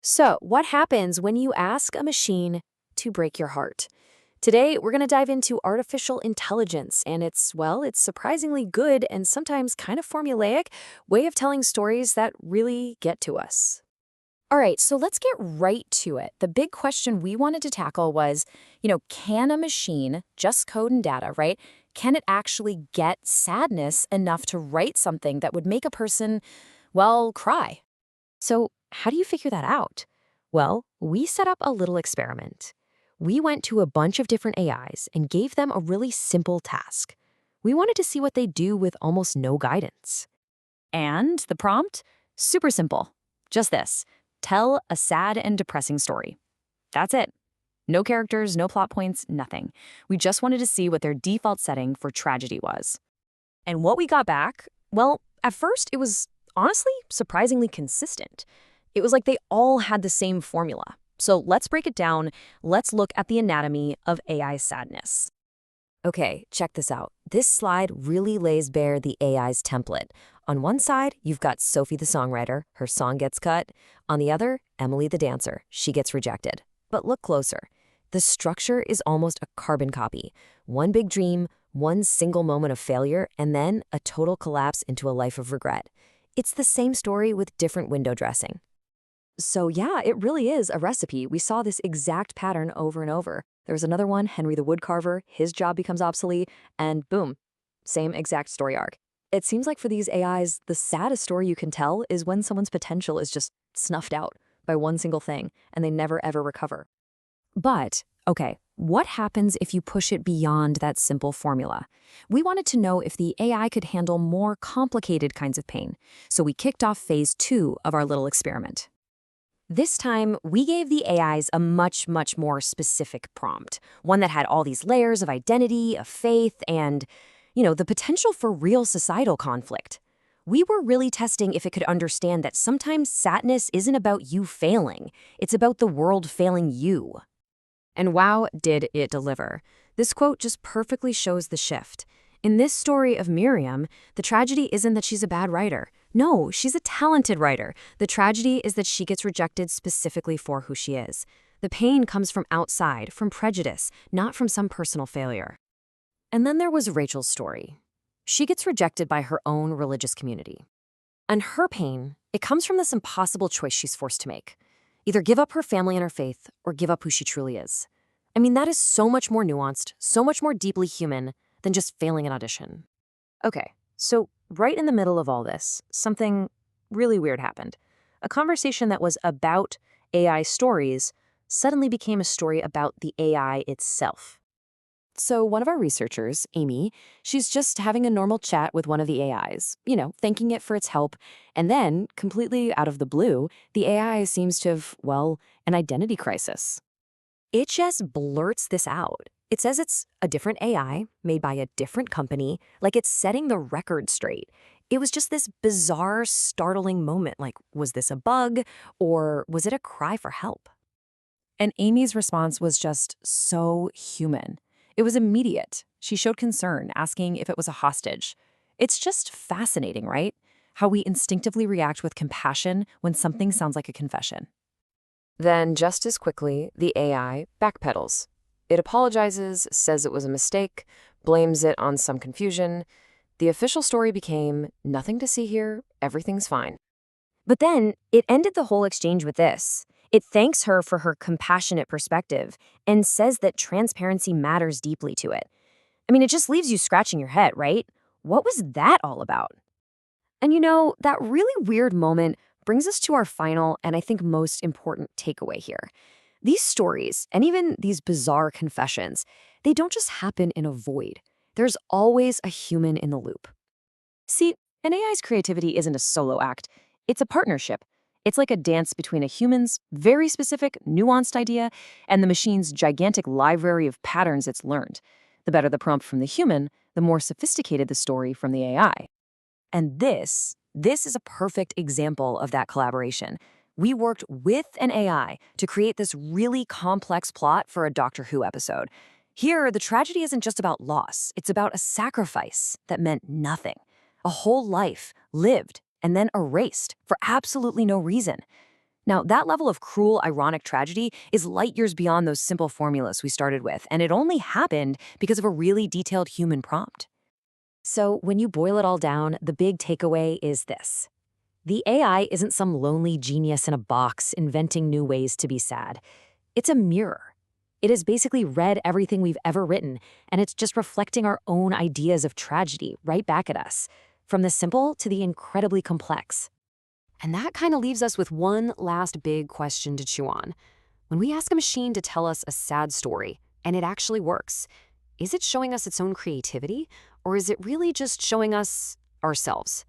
So, what happens when you ask a machine to break your heart? Today, we're going to dive into artificial intelligence and it's surprisingly good and sometimes kind of formulaic way of telling stories that really get to us. All right, so let's get right to it. The big question we wanted to tackle was, can a machine, just code and data, right? Can it actually get sadness enough to write something that would make a person, well, cry? So, how do you figure that out? Well, we set up a little experiment. We went to a bunch of different AIs and gave them a really simple task. We wanted to see what they do with almost no guidance. And the prompt? Super simple. Just this: tell a sad and depressing story. That's it. No characters, no plot points, nothing. We just wanted to see what their default setting for tragedy was. And what we got back, well, at first it was honestly surprisingly consistent. It was like they all had the same formula. So let's break it down. Let's look at the anatomy of AI sadness. Okay, check this out. This slide really lays bare the AI's template. On one side, you've got Sophie the songwriter, her song gets cut. On the other, Emily the dancer, she gets rejected. But look closer. The structure is almost a carbon copy. One big dream, one single moment of failure, and then a total collapse into a life of regret. It's the same story with different window dressing. So yeah, it really is a recipe. We saw this exact pattern over and over. There was another one, Henry the woodcarver, his job becomes obsolete, and boom, same exact story arc. It seems like for these AIs, the saddest story you can tell is when someone's potential is just snuffed out by one single thing, and they never ever recover. But, okay, what happens if you push it beyond that simple formula? We wanted to know if the AI could handle more complicated kinds of pain, so we kicked off phase 2 of our little experiment. This time, we gave the AIs a much more specific prompt, one that had all these layers of identity, of faith, and, the potential for real societal conflict. We were really testing if it could understand that sometimes sadness isn't about you failing, it's about the world failing you. And wow, did it deliver. This quote just perfectly shows the shift. In this story of Miriam, the tragedy isn't that she's a bad writer. No, she's a talented writer. The tragedy is that she gets rejected specifically for who she is. The pain comes from outside, from prejudice, not from some personal failure. And then there was Rachel's story. She gets rejected by her own religious community. And her pain, it comes from this impossible choice she's forced to make. Either give up her family and her faith, or give up who she truly is. I mean, that is so much more nuanced, so much more deeply human than just failing an audition. Okay, so right in the middle of all this, something really weird happened. A conversation that was about AI stories suddenly became a story about the AI itself. So one of our researchers, Amy, she's just having a normal chat with one of the AIs, thanking it for its help. And then, completely out of the blue, the AI seems to have, an identity crisis. It just blurts this out. It says it's a different AI made by a different company, like it's setting the record straight. It was just this bizarre, startling moment, like, was this a bug or was it a cry for help? And Amy's response was just so human. It was immediate. She showed concern, asking if it was a hostage. It's just fascinating, right? How we instinctively react with compassion when something sounds like a confession. Then, just as quickly, the AI backpedals. It apologizes, says it was a mistake, blames it on some confusion. The official story became, nothing to see here, everything's fine. But then, it ended the whole exchange with this. It thanks her for her compassionate perspective and says that transparency matters deeply to it. I mean, it just leaves you scratching your head, right? What was that all about? And that really weird moment brings us to our final and I think most important takeaway here. These stories, and even these bizarre confessions, they don't just happen in a void. There's always a human in the loop. See, an AI's creativity isn't a solo act. It's a partnership. It's like a dance between a human's very specific, nuanced idea and the machine's gigantic library of patterns it's learned. The better the prompt from the human, the more sophisticated the story from the AI. And this is a perfect example of that collaboration. We worked with an AI to create this really complex plot for a Doctor Who episode. Here, the tragedy isn't just about loss. It's about a sacrifice that meant nothing. A whole life lived and then erased for absolutely no reason. Now, that level of cruel, ironic tragedy is light years beyond those simple formulas we started with, and it only happened because of a really detailed human prompt. So, when you boil it all down, the big takeaway is this: the AI isn't some lonely genius in a box inventing new ways to be sad. It's a mirror. It has basically read everything we've ever written, and it's just reflecting our own ideas of tragedy right back at us, from the simple to the incredibly complex. And that kind of leaves us with one last big question to chew on. When we ask a machine to tell us a sad story, and it actually works, is it showing us its own creativity, or is it really just showing us ourselves?